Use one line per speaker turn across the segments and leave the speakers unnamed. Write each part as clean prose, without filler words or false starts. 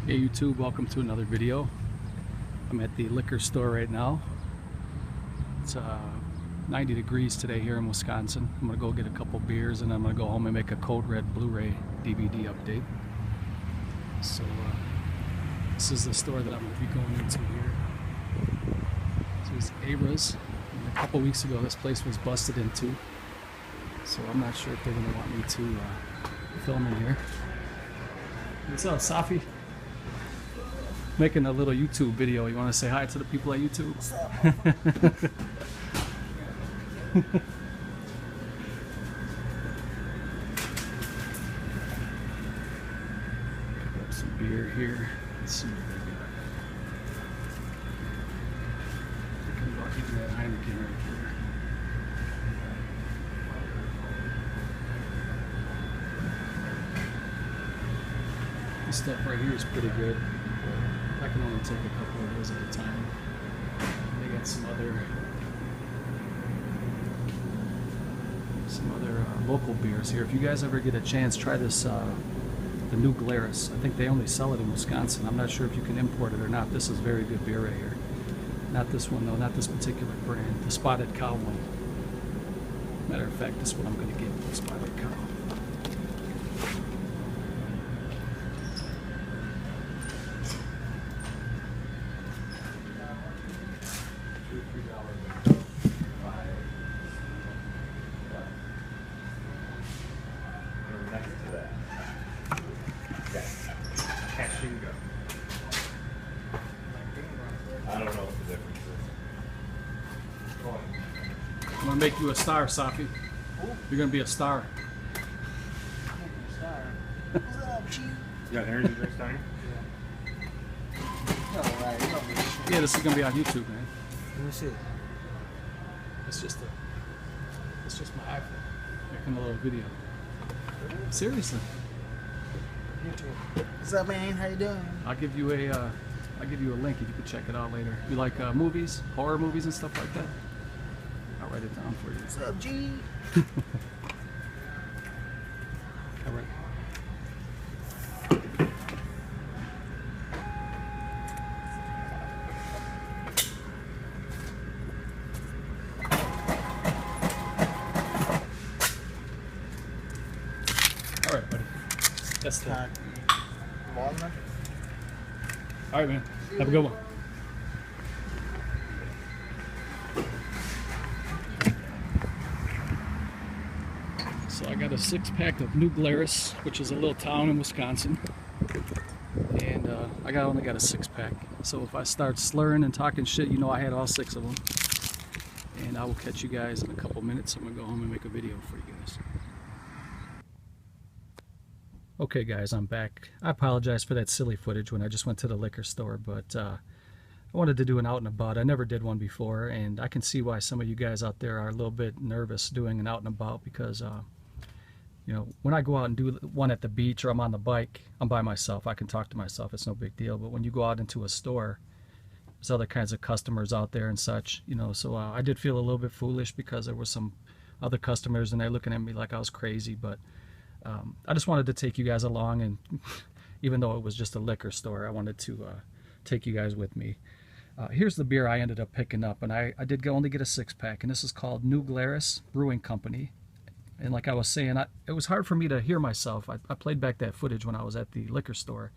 Hey YouTube, welcome to another video. I'm at the liquor store right now. It's 90 degrees today here in Wisconsin. I'm gonna go get a couple beers and I'm gonna go home and make a Code Red Blu-ray DVD update. So this is the store that I'm gonna be going into here. This is Abra's. And a couple weeks ago this place was busted into. So I'm not sure if they're gonna want me to film in here. What's up, Safi? Making a little YouTube video. You want to say hi to the people at YouTube?
What's up?
Grab some beer here. Let's see what they got. Thinking about getting that Heineken right here. This stuff right here is pretty good. I can only take a couple of those at a time. They got some other local beers here. If you guys ever get a chance, try this the new Glarus. I think they only sell it in Wisconsin. I'm not sure if you can import it or not. This is very good beer right here. Not this one though, not this particular brand. The Spotted Cow one. Matter of fact, this one I'm going to get, the Spotted Cow.
I don't know what the difference is.
I'm going to make you a star, Safi. You're going to be a star.
What's up, Chief?
You got energy drinks down here?
Alright, you don't need shit.
Yeah, this is going to be on YouTube, man.
Let me see.
It's just my iPhone making a little video. Seriously,
YouTube. What's up, man? How you doing?
I'll give you a link if you can check it out later. You like movies, horror movies and stuff like that? I'll write it down for you.
What's up, G?
All right. All right, buddy. That's the.
Walnut?
All right, man. Have a good one. So I got a 6-pack of New Glarus, which is a little town in Wisconsin, and I only got a 6-pack. So if I start slurring and talking shit, you know I had all 6 of them. And I will catch you guys in a couple minutes. I'm gonna go home and make a video for you guys. Okay guys, I'm back. I apologize for that silly footage when I just went to the liquor store, but I wanted to do an out and about. I never did one before, and I can see why some of you guys out there are a little bit nervous doing an out and about because you know, when I go out and do one at the beach or I'm on the bike, I'm by myself. I can talk to myself. It's no big deal. But when you go out into a store, there's other kinds of customers out there and such, you know, so I did feel a little bit foolish because there were some other customers and they're looking at me like I was crazy, but I just wanted to take you guys along, and even though it was just a liquor store, I wanted to take you guys with me. Here's the beer I ended up picking up, and I did only get a 6-pack, and this is called New Glarus Brewing Company. And like I was saying, it was hard for me to hear myself. I played back that footage when I was at the liquor store,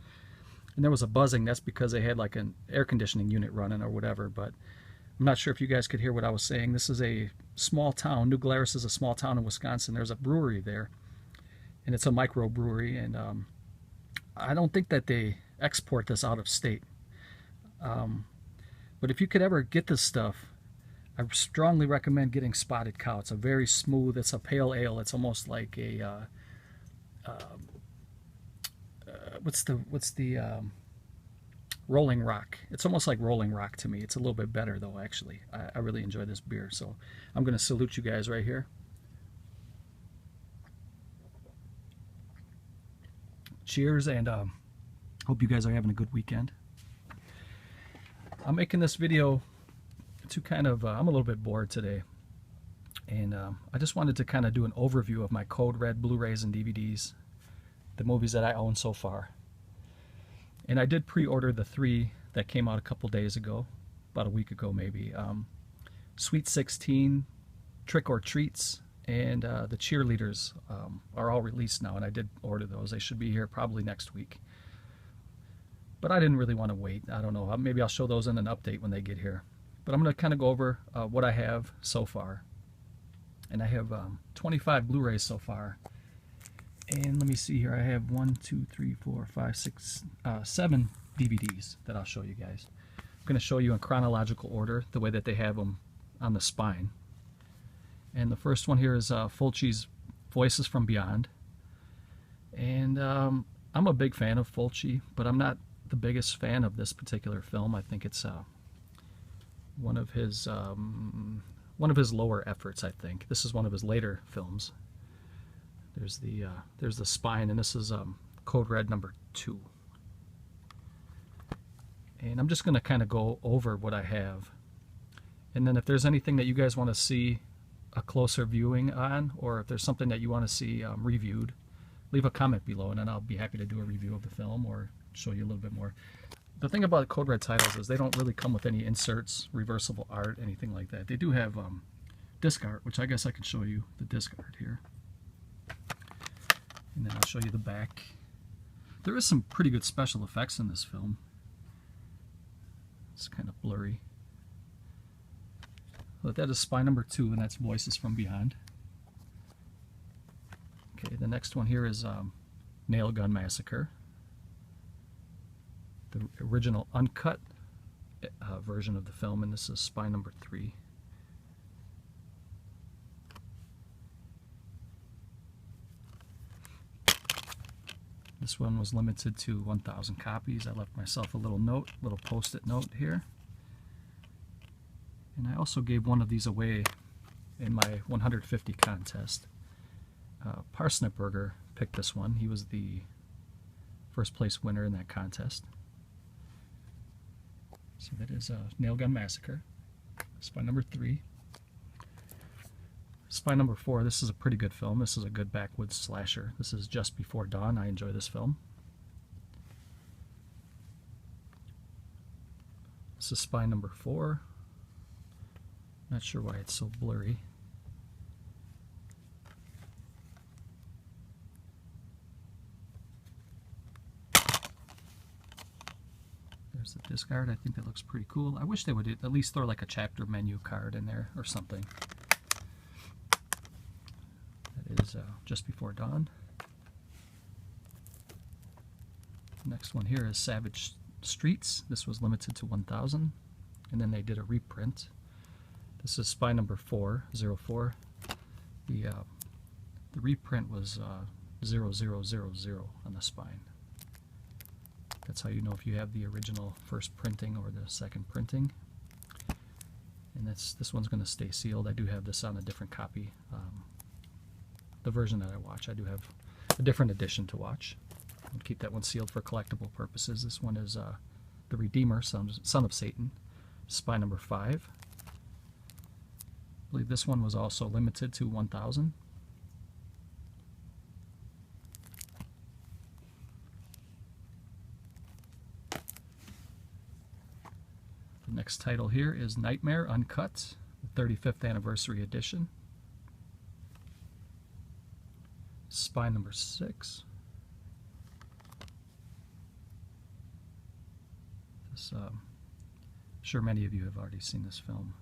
and there was a buzzing. That's because they had like an air conditioning unit running or whatever, but I'm not sure if you guys could hear what I was saying. This is a small town. New Glarus is a small town in Wisconsin. There's a brewery there, and it's a microbrewery, and I don't think that they export this out of state. But if you could ever get this stuff, I strongly recommend getting Spotted Cow. It's a very smooth, it's a pale ale. It's almost like a what's the Rolling Rock. It's almost like Rolling Rock to me. It's a little bit better though, actually. I really enjoy this beer, so I'm going to salute you guys right here. Cheers, and hope you guys are having a good weekend. I'm making this video to kind of, I'm a little bit bored today, and I just wanted to kind of do an overview of my Code Red Blu-rays and DVDs, the movies that I own so far. And I did pre-order the 3 that came out a couple days ago, about a week ago maybe. Sweet 16, Trick or Treats, and the Cheerleaders are all released now, and I did order those. They should be here probably next week. But I didn't really want to wait. I don't know. Maybe I'll show those in an update when they get here. But I'm going to kind of go over what I have so far. And I have 25 Blu-rays so far. And let me see here. I have 1, 2, 3, 4, 5, 6, 7 DVDs that I'll show you guys. I'm going to show you in chronological order, the way that they have them on the spine. And the first one here is Fulci's Voices from Beyond. And I'm a big fan of Fulci, but I'm not the biggest fan of this particular film. I think it's one of his lower efforts. I think this is one of his later films. There's the spine, and this is Code Red number 2. And I'm just going to kind of go over what I have, and then if there's anything that you guys want to see a closer viewing on, or if there's something that you want to see reviewed, leave a comment below, and then I'll be happy to do a review of the film or show you a little bit more. The thing about Code Red titles is they don't really come with any inserts, reversible art, anything like that. They do have disc art, which I guess I can show you the disc art here. And then I'll show you the back. There is some pretty good special effects in this film. It's kind of blurry. But that is spine number 2, and that's Voices from Beyond. Okay, the next one here is Nail Gun Massacre. The original uncut version of the film, and this is spine number 3. This one was limited to 1,000 copies. I left myself a little note, little post-it note here. And I also gave one of these away in my 150 contest. Parsnip Burger picked this one. He was the first place winner in that contest. So that is Nail Gun Massacre, spine number 3. Spine number 4, this is a pretty good film. This is a good backwoods slasher. This is Just Before Dawn. I enjoy this film. This is spine number 4. Not sure why it's so blurry. There's the disc art. I think that looks pretty cool. I wish they would at least throw like a chapter menu card in there or something. That is Just Before Dawn. Next one here is Savage Streets. This was limited to 1,000, and then they did a reprint. This is spine number 404. The reprint was 0000 on the spine. That's how you know if you have the original first printing or the second printing. And this one's going to stay sealed. I do have this on a different copy. The version that I watch, I do have a different edition to watch. I'll keep that one sealed for collectible purposes. This one is The Redeemer, Son of Satan, spine number 5. I believe this one was also limited to 1,000. The next title here is Nightmare Uncut, the 35th Anniversary Edition. Spine number 6. This, I'm sure many of you have already seen this film.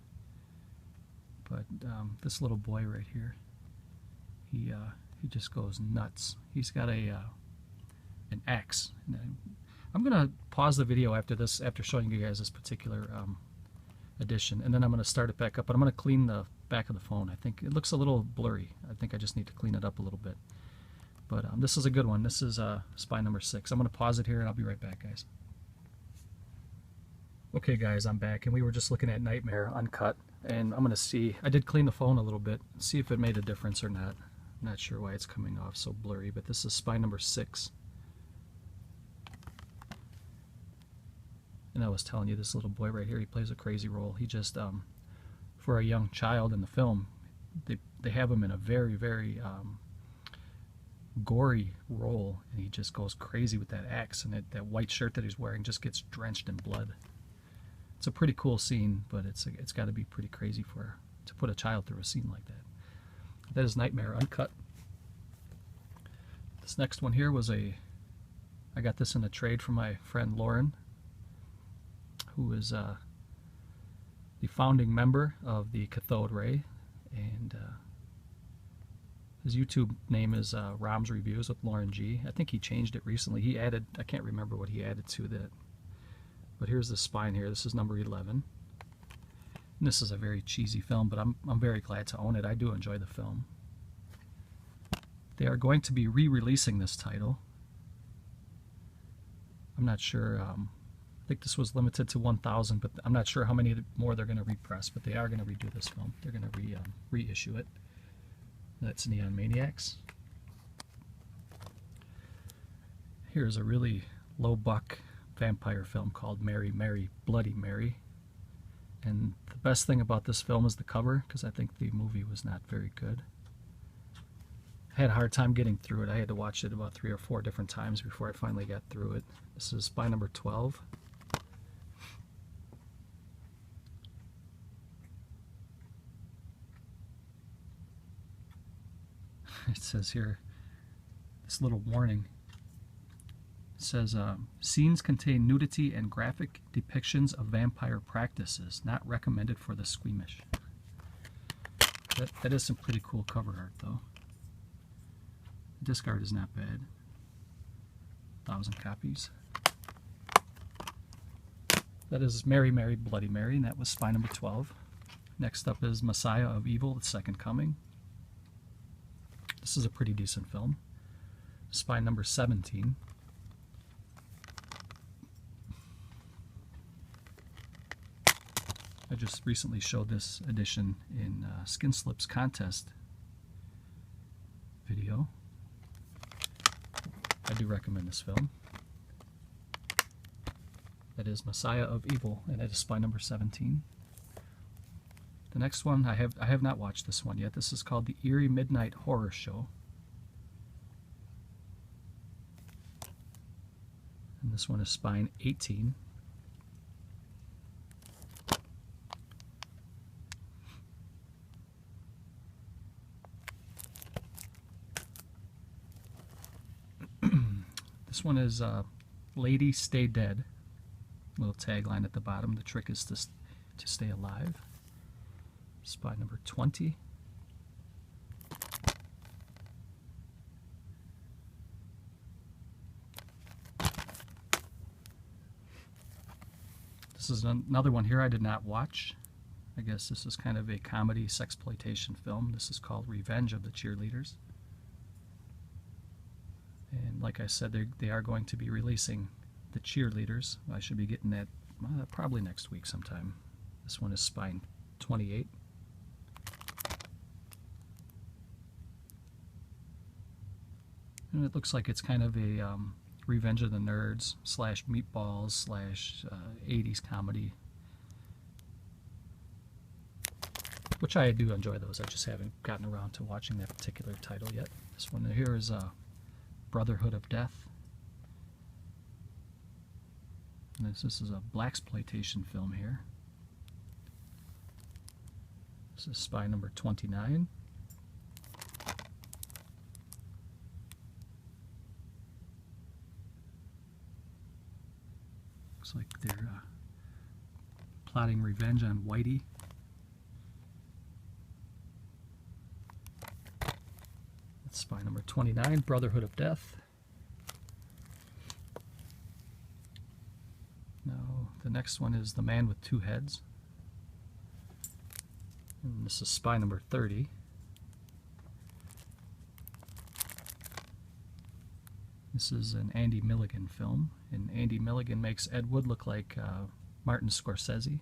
But this little boy right here, he just goes nuts. He's got an axe. I'm gonna pause the video after this, after showing you guys this particular edition, and then I'm gonna start it back up. But I'm gonna clean the back of the phone. I think it looks a little blurry. I think I just need to clean it up a little bit. But this is a good one. This is spine number 6. I'm gonna pause it here, and I'll be right back, guys. Okay, guys, I'm back, and we were just looking at Nightmare Uncut. And I'm going to see, I did clean the phone a little bit, see if it made a difference or not. I'm not sure why it's coming off so blurry, but this is spine number 6. And I was telling you, this little boy right here, he plays a crazy role. He just, for a young child in the film, they have him in a very, very gory role, and he just goes crazy with that axe, and that white shirt that he's wearing just gets drenched in blood. It's a pretty cool scene, but it's got to be pretty crazy to put a child through a scene like that. That is Nightmare Uncut. This next one here was I got this in a trade from my friend Lauren, who is the founding member of the Cathode Ray, and his YouTube name is Rom's Reviews with Lauren G. I think he changed it recently. He added, I can't remember what he added to that, but here's the spine here. This is number 11. And this is a very cheesy film, but I'm very glad to own it. I do enjoy the film. They are going to be re-releasing this title. I'm not sure. I think this was limited to 1,000, but I'm not sure how many more they're going to repress. But they are going to redo this film. They're going to reissue it. That's Neon Maniacs. Here's a really low-buck vampire film called Mary, Mary, Bloody Mary. And the best thing about this film is the cover, because I think the movie was not very good. I had a hard time getting through it. I had to watch it about 3 or 4 different times before I finally got through it. This is spy number 12. It says here, this little warning. It says, scenes contain nudity and graphic depictions of vampire practices, not recommended for the squeamish. That is some pretty cool cover art, though. The disc art is not bad. 1,000 copies. That is Mary, Mary, Bloody Mary, and that was spy number 12. Next up is Messiah of Evil, The Second Coming. This is a pretty decent film. Spy number 17. I just recently showed this edition in Skin Slips contest video. I do recommend this film. That is Messiah of Evil, and that is spy number 17. The next one, I have not watched this one yet. This is called The Eerie Midnight Horror Show. And this one is spine 18. This one is Lady Stay Dead. Little tagline at the bottom. The trick is to stay alive. Spy number 20. This is another one here I did not watch. I guess this is kind of a comedy sexploitation film. This is called Revenge of the Cheerleaders. And like I said, they are going to be releasing The Cheerleaders. I should be getting that probably next week sometime. This one is spine 28. And it looks like it's kind of a Revenge of the Nerds / Meatballs / 80s comedy. Which I do enjoy those. I just haven't gotten around to watching that particular title yet. This one here is Brotherhood of Death. And this is a blaxploitation film here. This is spy number 29. Looks like they're plotting revenge on Whitey. That's spy number 29, Brotherhood of Death. Now, the next one is The Man with Two Heads. And this is spy number 30. This is an Andy Milligan film, and Andy Milligan makes Ed Wood look like Martin Scorsese.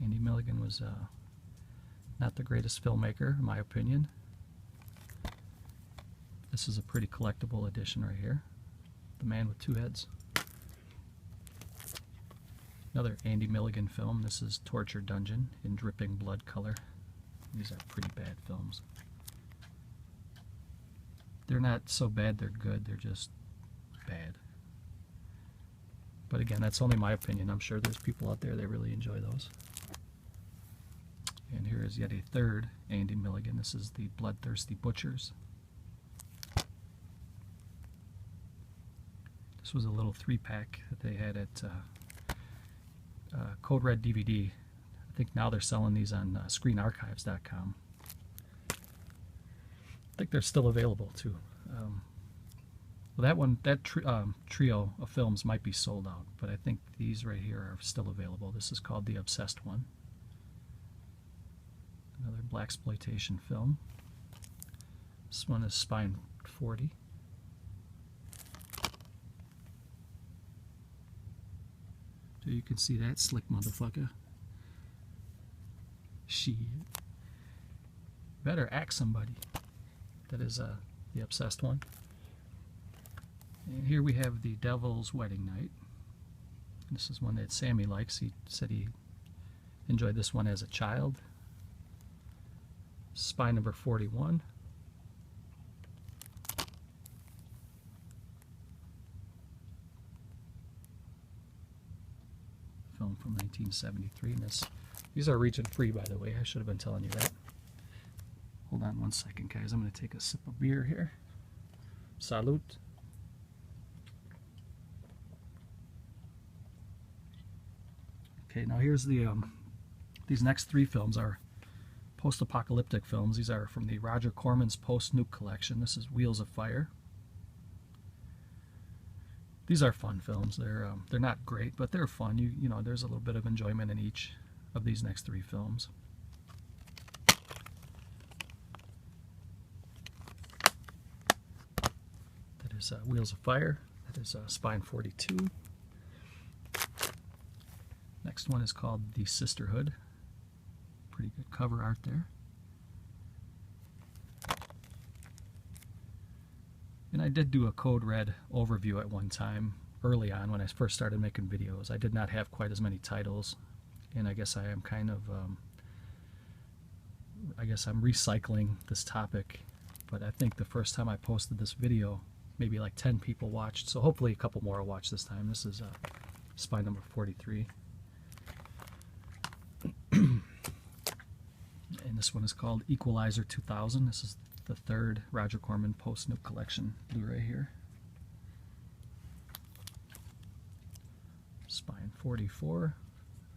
Andy Milligan was not the greatest filmmaker, in my opinion. This is a pretty collectible edition right here. The Man with Two Heads. Another Andy Milligan film. This is Torture Dungeon in dripping blood color. These are pretty bad films. They're not so bad they're good, they're just bad. But again, that's only my opinion. I'm sure there's people out there that really enjoy those. And here is yet a third Andy Milligan. This is the Bloodthirsty Butchers. This was a little 3-pack that they had at Code Red DVD. I think now they're selling these on ScreenArchives.com. I think they're still available too. Well, that trio of films might be sold out, but I think these right here are still available. This is called The Obsessed One. Another blaxploitation film. This one is Spine 40. So you can see that slick motherfucker. Shit. Better act somebody. That is The Obsessed One. And here we have The Devil's Wedding Night. This is one that Sammy likes. He said he enjoyed this one as a child. Spy number 41. Film from 1973. And these are region free, by the way. I should have been telling you that. Hold on one second, guys. I'm going to take a sip of beer here. Salute. Okay, now here's the these next 3 films are post-apocalyptic films. These are from the Roger Corman's post-nuke collection. This is Wheels of Fire. These are fun films. They're not great, but they're fun. You know, there's a little bit of enjoyment in each of these next 3 films. That is Wheels of Fire. That is Spine 42. Next one is called The Sisterhood. Pretty good cover art there. And I did do a Code Red overview at one time, early on when I first started making videos. I did not have quite as many titles, and I guess I am kind of, I guess I'm recycling this topic, but I think the first time I posted this video, maybe like 10 people watched, so hopefully a couple more will watch this time. This is Spy number 43. And this one is called Equalizer 2000. This is the 3rd Roger Corman post-nuke collection Blu-ray here. Spine 44.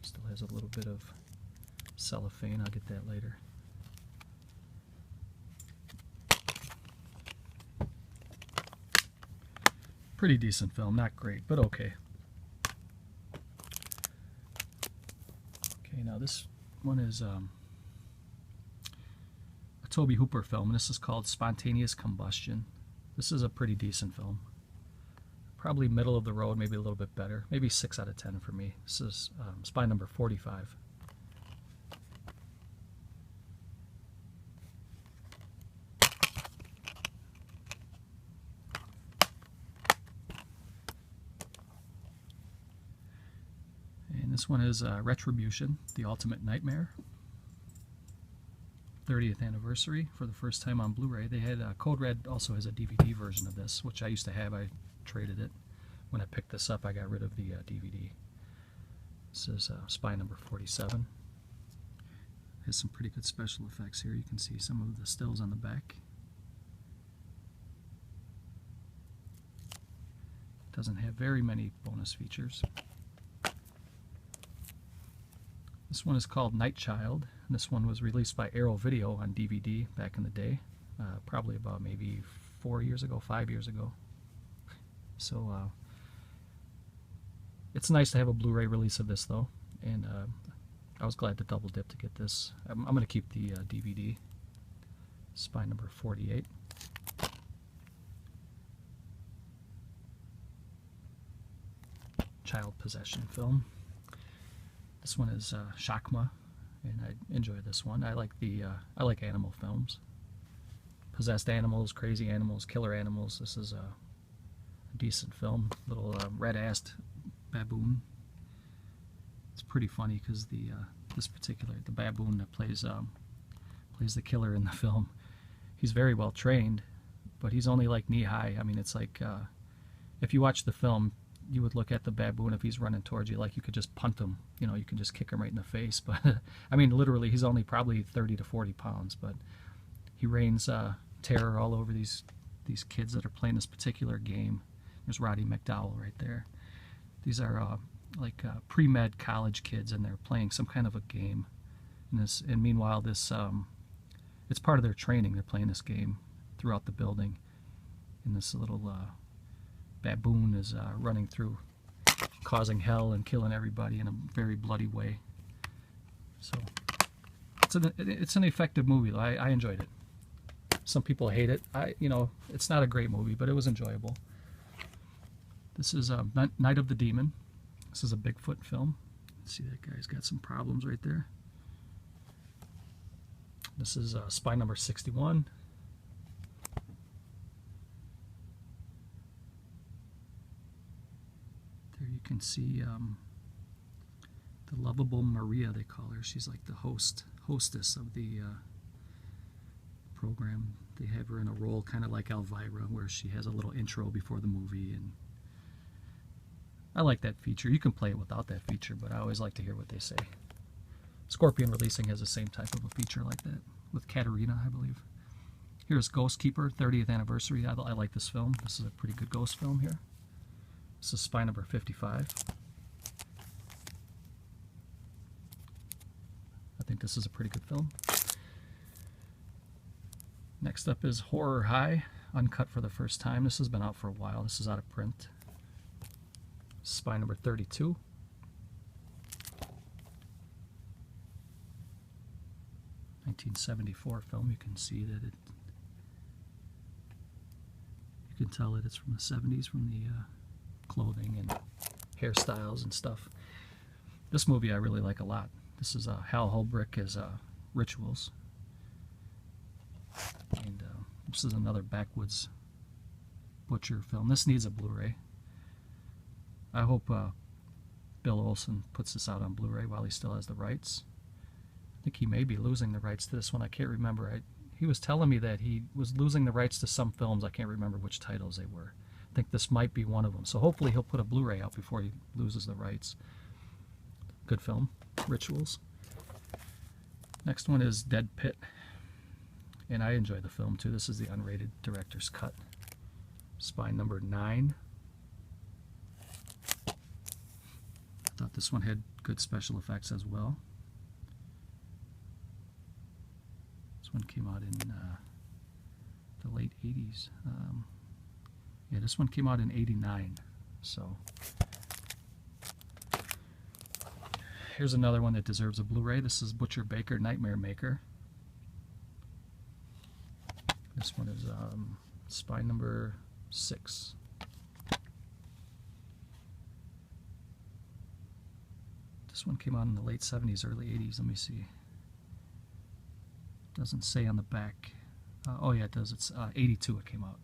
Still has a little bit of cellophane. I'll get that later. Pretty decent film. Not great, but okay. Okay, now this one is a Tobe Hooper film, and this is called Spontaneous Combustion. This is a pretty decent film. Probably middle of the road, maybe a little bit better. Maybe 6 out of 10 for me. This is Spy number 45. And this one is Retribution, The Ultimate Nightmare. 30th anniversary for the first time on Blu-ray. They had Code Red also has a DVD version of this, which I used to have. I traded it. When I picked this up, I got rid of the DVD. This is Spy number 47. Has some pretty good special effects here. You can see some of the stills on the back. Doesn't have very many bonus features. This one is called Night Child. And this one was released by Arrow Video on DVD back in the day, probably about maybe 4 years ago, 5 years ago. So it's nice to have a Blu-ray release of this though, and I was glad to double dip to get this. I'm going to keep the DVD. Spy number 48. Child possession film. This one is Shakma. And I enjoy this one. I like animal films. Possessed animals, crazy animals, killer animals. This is a decent film. Little red-assed baboon. It's pretty funny because the baboon that plays the killer in the film, he's very well trained, but he's only like knee high. I mean, it's like if you watch the film, you would look at the baboon if he's running towards you like you could just punt him. You know, you can just kick him right in the face. But I mean, literally, he's only probably 30 to 40 pounds, but he rains terror all over these kids that are playing this particular game. There's Roddy McDowell right there. These are pre-med college kids, and they're playing some kind of a game. And meanwhile, this it's part of their training. They're playing this game throughout the building, and this little baboon is running through, causing hell and killing everybody in a very bloody way. So it's an effective movie. I enjoyed it. Some people hate it. It's not a great movie, but it was enjoyable. This is Night of the Demon. This is a Bigfoot film. See, that guy's got some problems right there. This is spy number 61. There you can see the lovable Maria, they call her. She's like the hostess of the program. They have her in a role kind of like Elvira, where she has a little intro before the movie, and I like that feature. You can play it without that feature, but I always like to hear what they say. Scorpion Releasing has the same type of a feature like that with Katerina, I believe. Here's Ghost Keeper, 30th anniversary. I like this film. This is a pretty good ghost film here. This is spy number 55. I think this is a pretty good film. Next up is Horror High, uncut for the first time. This has been out for a while. This is out of print. Spy number 32. (1974) film. You can see that you can tell that it's from the 70s from the clothing and hairstyles and stuff. This movie I really like a lot. This is Hal Holbrook as Rituals. And this is another backwoods butcher film. This needs a Blu-ray. I hope Bill Olsen puts this out on Blu-ray while he still has the rights. I think he may be losing the rights to this one. I can't remember. He was telling me that he was losing the rights to some films. I can't remember which titles they were. I think this might be one of them. So hopefully he'll put a Blu-ray out before he loses the rights. Good film. Rituals. Next one is Dead Pit. And I enjoy the film too. This is the unrated director's cut. Spy number 9. I thought this one had good special effects as well. This one came out in the late 80s. Yeah, this one came out in 89. So here's another one that deserves a Blu-ray. This is Butcher Baker, Nightmare Maker. This one is spy number 6. This one came out in the late 70s, early 80s. Let me see. Doesn't say on the back. Oh yeah, it does. It's 82 it came out.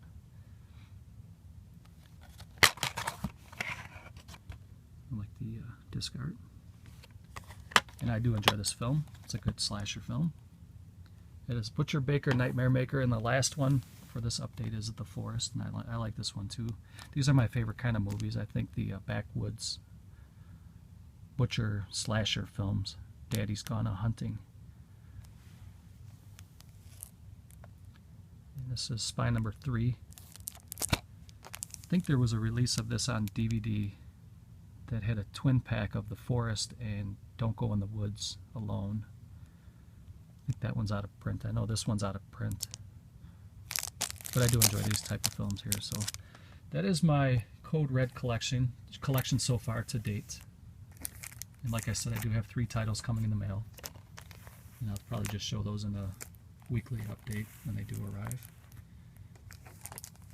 I like the disc art. And I do enjoy this film. It's a good slasher film. It is Butcher Baker, Nightmare Maker, and the last one for this update is The Forest, and I like this one too. These are my favorite kind of movies. I think the backwoods butcher slasher films. Daddy's Gone A-Hunting. And this is spy number 3. I think there was a release of this on DVD that had a twin pack of The Forest and Don't Go in the Woods Alone. I think that one's out of print. I know this one's out of print. But I do enjoy these type of films here. So that is my Code Red collection so far to date. And like I said, I do have 3 titles coming in the mail. And I'll probably just show those in a weekly update when they do arrive.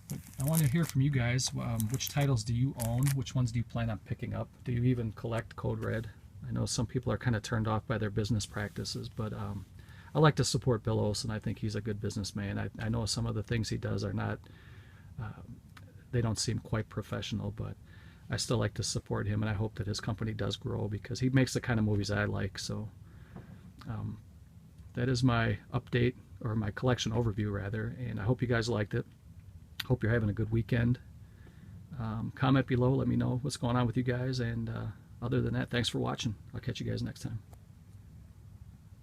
But I want to hear from you guys. Which titles do you own? Which ones do you plan on picking up? Do you even collect Code Red? I know some people are kind of turned off by their business practices, but I like to support Bill Olsen. I think he's a good businessman. I know some of the things he does are not, they don't seem quite professional, but I still like to support him, and I hope that his company does grow because he makes the kind of movies I like. So that is my update, or my collection overview rather, and I hope you guys liked it. Hope you're having a good weekend. Comment below, let me know what's going on with you guys, and other than that, thanks for watching. I'll catch you guys next time.